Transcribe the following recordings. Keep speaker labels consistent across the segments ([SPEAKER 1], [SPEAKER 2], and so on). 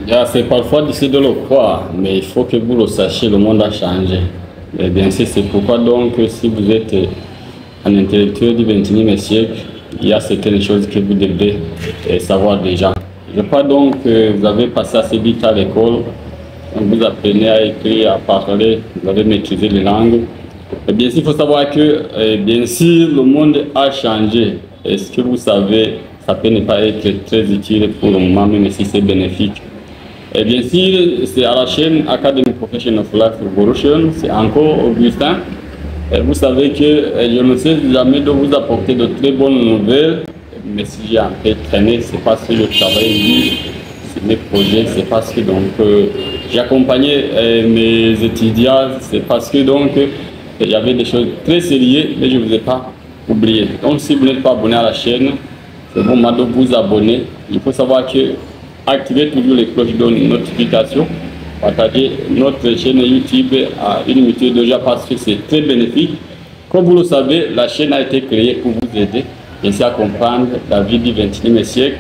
[SPEAKER 1] C'est parfois difficile de le croire, mais il faut que vous le sachiez, le monde a changé. Et bien sûr, c'est pourquoi donc, si vous êtes un intellectuel du XXIe siècle, il y a certaines choses que vous devez savoir déjà. Je crois donc que vous avez passé assez vite à l'école, vous apprenez à écrire, à parler, vous avez maîtrisé les langues. Et bien sûr, il faut savoir que, bien sûr, le monde a changé. Et ce que vous savez, ça peut ne pas être très utile pour le moment, même si c'est bénéfique. Et bien sûr, c'est à la chaîne Academy Profession of Life Revolution, c'est encore Augustin. Et vous savez que je ne sais jamais de vous apporter de très bonnes nouvelles, mais si j'ai un peu traîné, c'est parce que je travaille dur, c'est mes projets, c'est parce que donc j'ai accompagné mes étudiants, c'est parce que donc il y avait des choses très sérieuses, mais je ne vous ai pas oublié. Donc si vous n'êtes pas abonné à la chaîne, c'est bon de vous abonner. Il faut savoir que activez toujours les cloches de notification, partagez notre chaîne YouTube à une minute déjà parce que c'est très bénéfique. Comme vous le savez, la chaîne a été créée pour vous aider et à comprendre la vie du XXIe siècle.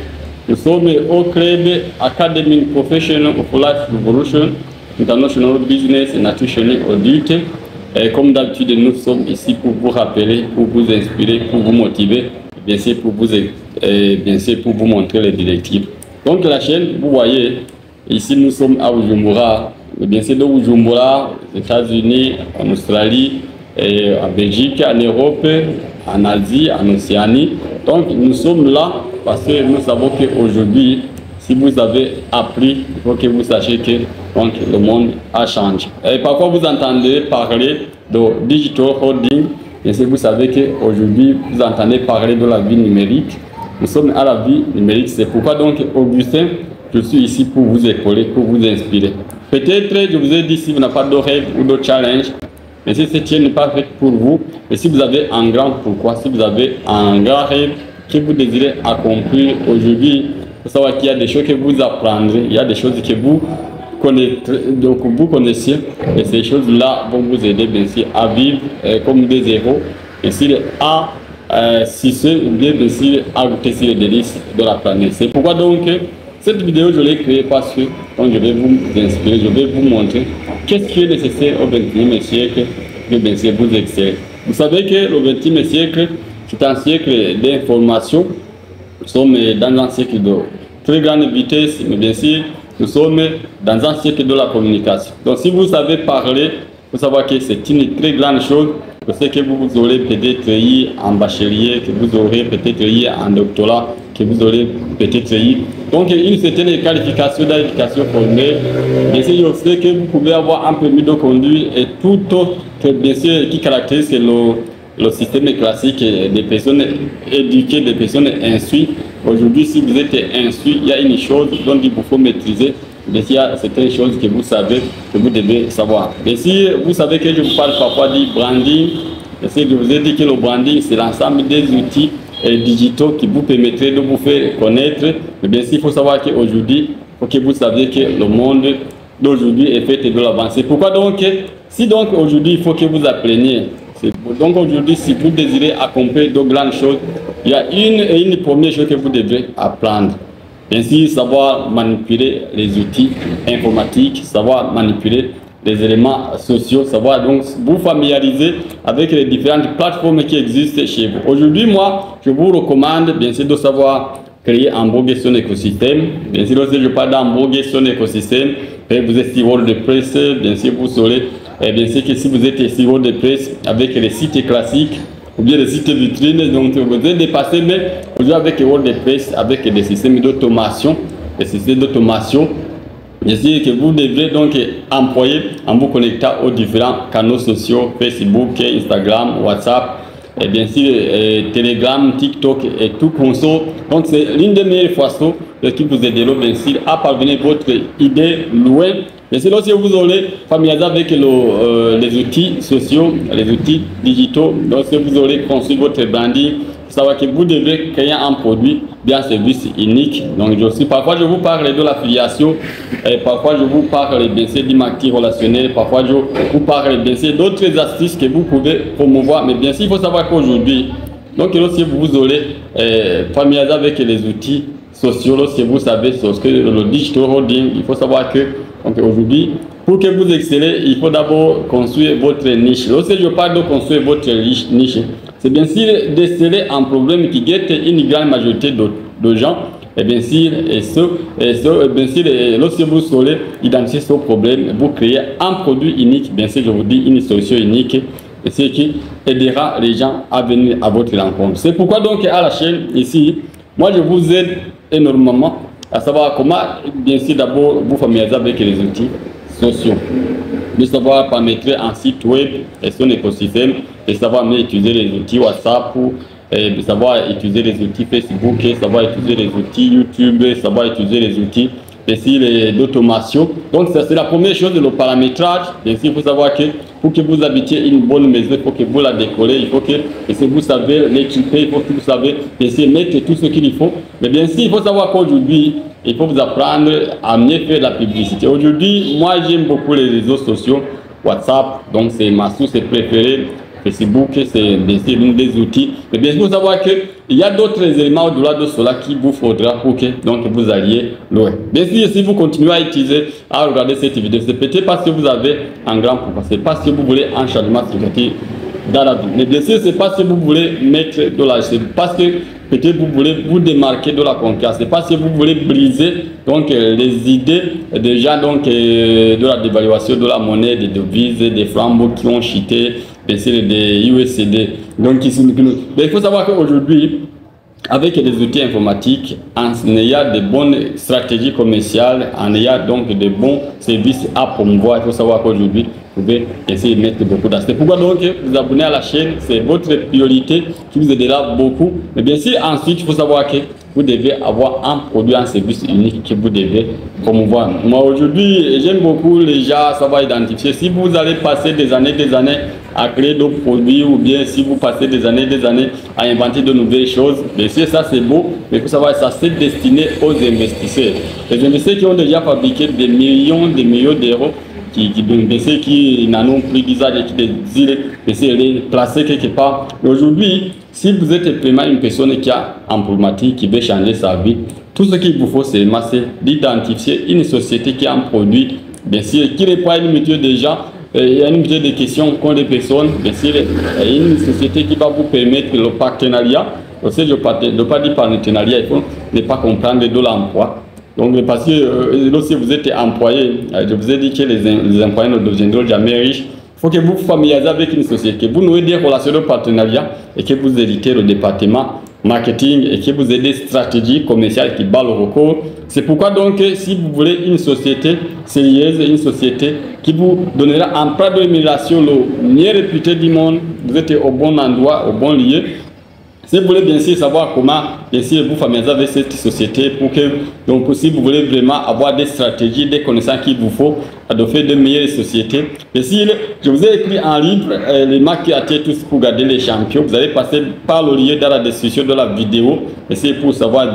[SPEAKER 1] Nous sommes au club Academy Profession of Life Revolution, International Business and Nutrition Audit. Et comme d'habitude, nous sommes ici pour vous rappeler, pour vous inspirer, pour vous motiver, bien sûr pour vous montrer les directives. Donc la chaîne, vous voyez, ici nous sommes à Bujumbura, bien sûr de Bujumbura, aux États-Unis, en Australie, et en Belgique, en Europe, en Asie, en Océanie. Donc nous sommes là parce que nous savons qu'aujourd'hui, si vous avez appris, il faut que vous sachiez que donc, le monde a changé. Et parfois vous entendez parler de digital holding, et si vous savez qu'aujourd'hui vous entendez parler de la vie numérique. Nous sommes à la vie numérique, c'est pourquoi donc Augustin, je suis ici pour vous épauler, pour vous inspirer. Peut-être, je vous ai dit, si vous n'avez pas de rêve ou de challenge, mais si cette chaîne n'est pas faite pour vous, mais si vous avez un grand pourquoi, si vous avez un grand rêve que vous désirez accomplir aujourd'hui, il faut savoir qu'il y a des choses que vous apprendrez, il y a des choses que vous connaissez, et ces choses-là vont vous aider bien sûr à vivre comme des héros, et s'il a si c'est ou bien à goûter sur les délices de la planète. C'est pourquoi donc cette vidéo je l'ai créée parce que donc, je vais vous inspirer, je vais vous montrer qu'est-ce qui est nécessaire au XXIe siècle que bien sûr vous excellez. Vous savez que le XXIe siècle c'est un siècle d'information. Nous sommes dans un siècle de très grande vitesse, mais bien sûr nous sommes dans un siècle de la communication. Donc si vous savez parler, vous savez que c'est une très grande chose. Je sais que vous aurez peut-être eu en bachelier, que vous aurez peut-être eu en doctorat, que vous aurez peut-être eu. Donc, une certaine qualification d'éducation formelle. Bien sûr, je sais que vous pouvez avoir un permis de conduire et tout autre bien sûr, qui caractérise le système classique des personnes éduquées, des personnes instruites. Aujourd'hui, si vous êtes instruit, il y a une chose dont il vous faut maîtriser. Mais il y a certaines choses que vous savez, que vous devez savoir. Et si vous savez que je vous parle parfois du branding, je vous ai dit que le branding, c'est l'ensemble des outils digitaux qui vous permettraient de vous faire connaître. Mais bien sûr, il faut savoir qu'aujourd'hui, il faut que vous sachiez que le monde d'aujourd'hui est fait de l'avancée. Pourquoi donc, si donc aujourd'hui, il faut que vous appreniez. Donc aujourd'hui, si vous désirez accomplir de grandes choses, il y a une première chose que vous devez apprendre. Bien sûr, savoir manipuler les outils informatiques, savoir manipuler les éléments sociaux, savoir donc vous familiariser avec les différentes plateformes qui existent chez vous. Aujourd'hui, moi, je vous recommande bien sûr de savoir créer un beau son écosystème. Bien sûr, si je parle d'un beau son écosystème, vous êtes sur WordPress, bien sûr, vous saurez, bien sûr que si vous êtes sur WordPress avec les sites classiques, ou bien les sites vitrines, donc vous êtes dépassé, mais aujourd'hui avec WordPress, avec des systèmes d'automation, bien sûr que vous devrez donc employer en vous connectant aux différents canaux sociaux, Facebook, Instagram, WhatsApp, et bien sûr Telegram, TikTok et tout conso. Donc c'est l'une des meilleures façons qui vous aideront bien sûr à parvenir votre idée loin. Mais sinon, si vous aurez familiarisé avec les outils sociaux, les outils digitaux, donc si vous aurez construit votre branding, savoir que vous devez créer un produit bien service unique. Donc parfois je vous parle de l'affiliation, parfois je vous parle bien sûr du marketing relationnel, parfois je vous parle bien sûr d'autres astuces que vous pouvez promouvoir. Mais bien sûr, il faut savoir qu'aujourd'hui, donc lorsque vous aurez familiarisé avec les outils sociaux, lorsque vous savez ce que le digital holding, il faut savoir que aujourd'hui, pour que vous excellez, il faut d'abord construire votre niche. Lorsque je parle de construire votre niche, c'est bien sûr d'exceller un problème qui guette une grande majorité de gens. Et bien sûr, lorsque vous saurez identifier ce problème, vous créez un produit unique, bien sûr, je vous dis une solution unique, et ce qui aidera les gens à venir à votre rencontre. C'est pourquoi donc à la chaîne ici, moi je vous aide énormément à savoir comment, bien sûr, d'abord vous familiariser avec les outils sociaux, de savoir paramétrer un site web et son écosystème, de savoir mieux utiliser les outils WhatsApp, de savoir utiliser les outils Facebook, savoir utiliser les outils YouTube, savoir utiliser les outils d'automation. Donc ça c'est la première chose, le paramétrage. Bien sûr, il faut savoir que pour que vous habitiez une bonne maison, il faut que vous la décorez, il faut que vous savez l'équiper, il faut que vous savez mettre tout ce qu'il faut. Mais bien sûr, il faut savoir qu'aujourd'hui, il faut vous apprendre à mieux faire de la publicité. Aujourd'hui, moi j'aime beaucoup les réseaux sociaux, WhatsApp, donc c'est ma source préférée. Facebook, c'est l'un des outils. Mais bien sûr, il faut savoir qu'il y a d'autres éléments au-delà de cela qu'il vous faudra pour que vous alliez loin. Bien sûr, si vous continuez à utiliser, à regarder cette vidéo, c'est peut-être parce que vous avez un grand pouvoir, c'est parce que vous voulez un changement significatif dans la vie. Mais bien sûr, c'est parce que vous voulez mettre de l'argent, c'est parce que peut-être vous voulez vous démarquer de la concurrence, c'est parce que vous voulez briser les idées des gens de la dévaluation de la monnaie, des devises, des francs qui ont chuté, des USD. Donc il faut savoir qu'aujourd'hui, avec les outils informatiques, en ayant de bonnes stratégies commerciales, en ayant donc de bons services à promouvoir, il faut savoir qu'aujourd'hui, vous pouvez essayer de mettre beaucoup d'aspects. Pourquoi donc vous abonner à la chaîne? C'est votre priorité qui vous aidera beaucoup. Mais bien sûr, ensuite, il faut savoir que vous devez avoir un produit, un service unique que vous devez promouvoir. Moi, aujourd'hui, j'aime beaucoup les gens savoir identifier. Si vous allez passer des années à créer d'autres produits, ou bien si vous passez des années à inventer de nouvelles choses, bien sûr, ça c'est beau, mais il faut savoir que ça c'est destiné aux investisseurs. Les investisseurs qui ont déjà fabriqué des millions d'euros, qui n'en ont plus d'usage et qui désirent les placer quelque part. Aujourd'hui, si vous êtes vraiment une personne qui a un problématique, qui veut changer sa vie, tout ce qu'il vous faut, c'est d'identifier une société qui a un produit, bien sûr, qui répond à une multitude de gens. Il y a une multitude de questions qu'ont les personnes, bien sûr, une société qui va vous permettre le partenariat. Aussi, je ne veux pas dire partenariat, il faut ne pas comprendre de l'emploi. Donc, parce que lorsque vous êtes employé, je vous ai dit que les employés ne deviendront jamais riches. Il faut que vous vous familiarisez avec une société, que vous nouez des relations de partenariat et que vous héritez le département marketing et que vous ayez des stratégies commerciales qui battent le record. C'est pourquoi donc, si vous voulez une société sérieuse, une société qui vous donnera un plan de rémunération le mieux réputé du monde, vous êtes au bon endroit, au bon lieu. Si vous voulez bien sûr savoir comment vous familiariser avec cette société pour que, donc si vous voulez vraiment avoir des stratégies, des connaissances qu'il vous faut de faire de meilleures sociétés. Et si je vous ai écrit un livre, les marques qui attirent tous pour garder les champions, vous allez passer par le lien dans la description de la vidéo. Et c'est pour savoir,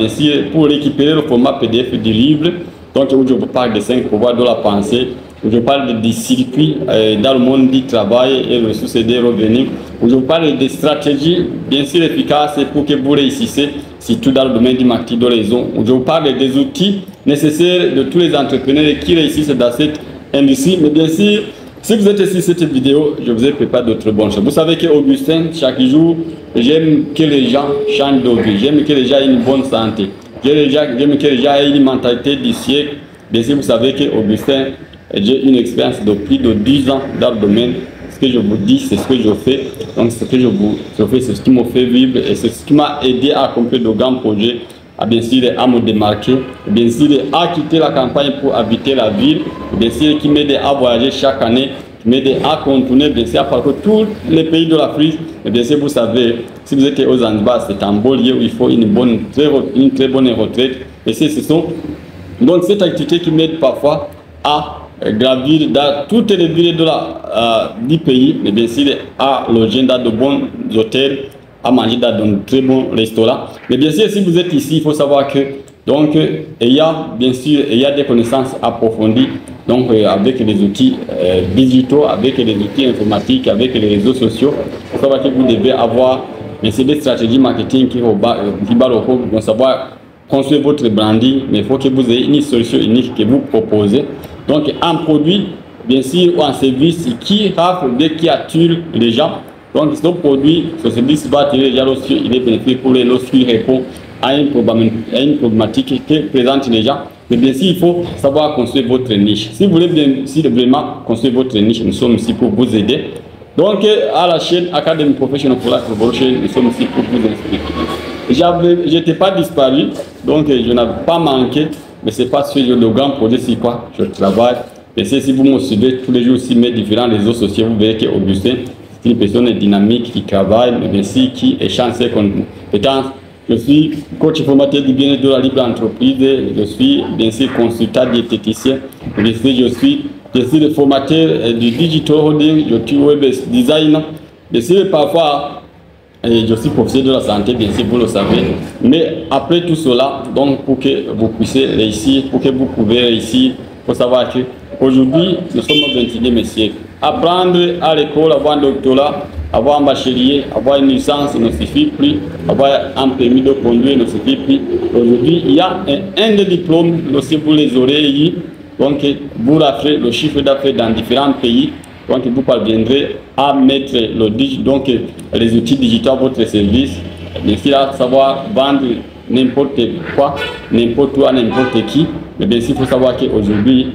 [SPEAKER 1] pour récupérer le format PDF du livre, donc où je vous parle des 5 pouvoirs de la pensée, où je parle des circuits dans le monde du travail et le souci des revenus, où je parle des stratégies bien sûr efficaces pour que vous réussissez, surtout dans le domaine du marketing de raison, où je vous parle des outils nécessaires de tous les entrepreneurs qui réussissent dans cette industrie. Mais bien sûr, si vous êtes ici cette vidéo, je vous ai préparé d'autres bonnes choses. Vous savez qu'Augustin, chaque jour, j'aime que les gens changent de vie, j'aime que les gens aient une bonne santé, j'aime que les gens aient une mentalité du siècle. Bien sûr, vous savez qu'Augustin, j'ai une expérience de plus de 10 ans dans le domaine. Ce que je vous dis, c'est ce que je fais. Donc, ce que je fais, c'est ce qui me fait vivre et c'est ce qui m'a aidé à accomplir de grands projets, à bien sûr à me démarquer, bien sûr à quitter la campagne pour habiter la ville, bien sûr qui m'aide à voyager chaque année, qui m'aide à contourner, bien sûr à parcourir tous les pays de l'Afrique. Et bien sûr, vous savez, si vous êtes aux Zanzibar, c'est un beau lieu où il faut une très bonne retraite. Et ce sont donc cette activité qui m'aide parfois à gravir dans toutes les villes du pays, mais bien sûr à loger dans de bons hôtels, à manger dans de très bons restaurants. Mais bien sûr, si vous êtes ici, il faut savoir que donc il y a bien sûr des connaissances approfondies donc avec les outils digitaux, avec les outils informatiques, avec les réseaux sociaux. Il faut savoir que vous devez avoir bien sûr des stratégies marketing qui battent le coup, donc savoir construire votre branding, mais il faut que vous ayez une solution unique que vous proposez. Donc, un produit, bien sûr, ou un service qui rafle, qui attire les gens. Donc, ce produit, ce service va attirer les gens lorsqu'il est bénéfique pour eux, lorsqu'il répond à une problématique que présentent les gens. Mais bien sûr, il faut savoir construire votre niche. Si vous voulez vraiment construire votre niche, nous sommes ici pour vous aider. Donc, à la chaîne Academy Professional for Life Revolution, nous sommes ici pour vous inspirer. Je n'étais pas disparu, donc je n'avais pas manqué, mais c'est parce que le grand projet, c'est quoi? Je travaille. Et si vous me suivez tous les jours sur mes différents réseaux sociaux, vous verrez qu'Augustin, c'est une personne dynamique qui travaille, mais bien sûr qui échange ses compétences. Je suis coach formateur du bien-être de la libre entreprise, je suis bien sûr consultant diététicien, bien sûr je suis le formateur du digital holding, je suis web designer, bien sûr parfois je suis professeur de la santé, bien sûr vous le savez, mais après tout cela, donc pour que vous puissiez réussir, pour que vous pouvez réussir, il faut savoir qu'aujourd'hui nous sommes au 21e siècle. Apprendre à l'école, avoir un doctorat, avoir un bachelier, avoir une licence ne suffit plus, avoir un permis de conduire ne suffit plus. Aujourd'hui, il y a un des diplômes, aussi vous les aurez eu, donc vous raflez le chiffre d'affaires dans différents pays, donc vous parviendrez à mettre les outils digitaux à votre service, bien sûr à savoir vendre n'importe quoi, n'importe où, à n'importe qui. Mais bien sûr, il faut savoir qu'aujourd'hui,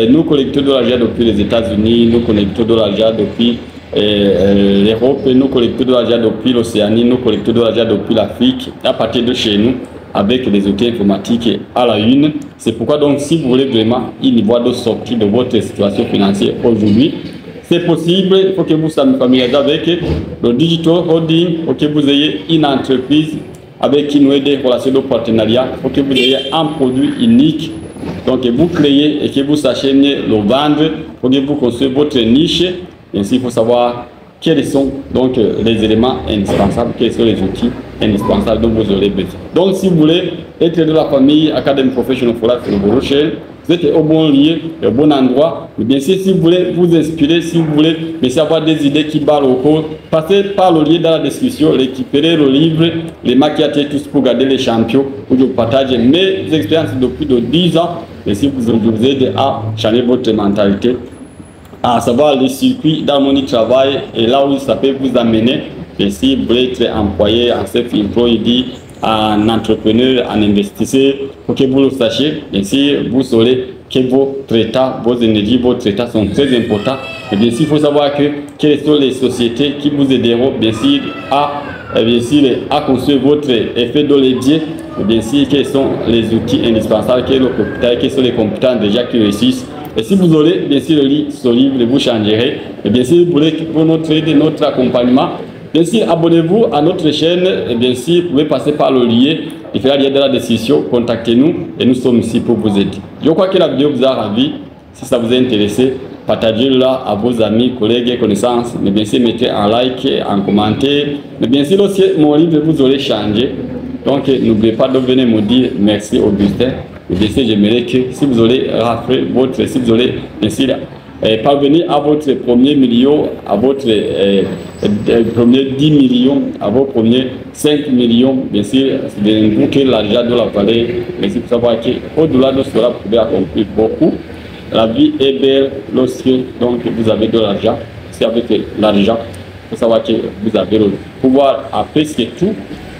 [SPEAKER 1] nous collectons de l'argent depuis les États-Unis, nous collectons de l'argent depuis l'Europe, nous collectons de l'argent depuis l'Océanie, nous collectons de l'argent depuis l'Afrique, à partir de chez nous, avec les outils informatiques à la une. C'est pourquoi donc, si vous voulez vraiment une voie de sortie de votre situation financière aujourd'hui, c'est possible. Il faut que vous soyez familiarisé avec le digital holding, il faut que vous ayez une entreprise avec qui nous des relations de partenariat, il faut que vous ayez un produit unique. Donc, vous créez et que vous sachiez le vendre, il faut que vous construisez votre niche. Ainsi, il faut savoir quels sont donc les éléments indispensables, quels sont les outils indispensables dont vous aurez besoin. Donc, si vous voulez être de la famille Academy Professional for Life Revolution, vous êtes au bon lieu, au bon endroit. Mais bien sûr, si vous voulez vous inspirer, si vous voulez avoir des idées qui parlent au cours, passez par le lien dans la description, récupérez le livre, les maquillettes tous pour garder les champions, où je partage mes expériences depuis de 10 ans. Et si vous aidez à changer votre mentalité, à savoir les circuits dans mon travail et là où ça peut vous amener. Et si vous voulez être employé, en self-employed, en entrepreneur, en investisseur, pour que vous le sachiez, et si vous saurez que vos traitats, vos énergies, vos traitats sont très importants. Et bien sûr, il faut savoir quelles sont les sociétés qui vous aideront, bien sûr, à construire votre effet de levier. Et bien sûr, quels sont les outils indispensables, quels sont les compétences déjà qui réussissent. Et si vous aurez bien sûr ce livre, vous changerez. Et bien sûr, vous voulez pour notre accompagnement, bien sûr, abonnez-vous à notre chaîne. Et bien sûr, vous pouvez passer par le lien. Il fera lien de la description. Contactez-nous et nous sommes ici pour vous aider. Je crois que la vidéo vous a ravi. Si ça vous a intéressé, partagez-la à vos amis, collègues et connaissances. Mais bien sûr, mettez un like, un commentaire. Mais bien sûr, aussi, mon livre vous aurez changé. Donc, n'oubliez pas de venir me dire merci Augustin. Et bien sûr, j'aimerais que si vous aurez raflé si vous aurez bien sûr parvenir à votre premier million, à votre premier 10 millions, à vos premiers 5 millions, bien sûr, c'est de vous que l'argent de la vallée. Mais il faut savoir qu'au-delà de cela, vous pouvez accomplir beaucoup. La vie est belle lorsque donc, vous avez de l'argent. C'est avec l'argent, il faut savoir que vous avez le pouvoir à presque tout.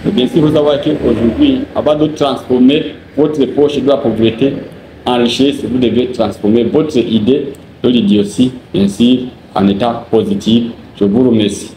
[SPEAKER 1] Mais bien sûr, il faut savoir qu'aujourd'hui, avant de transformer votre poche de la pauvreté en richesse, vous devez transformer votre idée de l'idiotie, bien sûr, en état positif. Je vous remercie.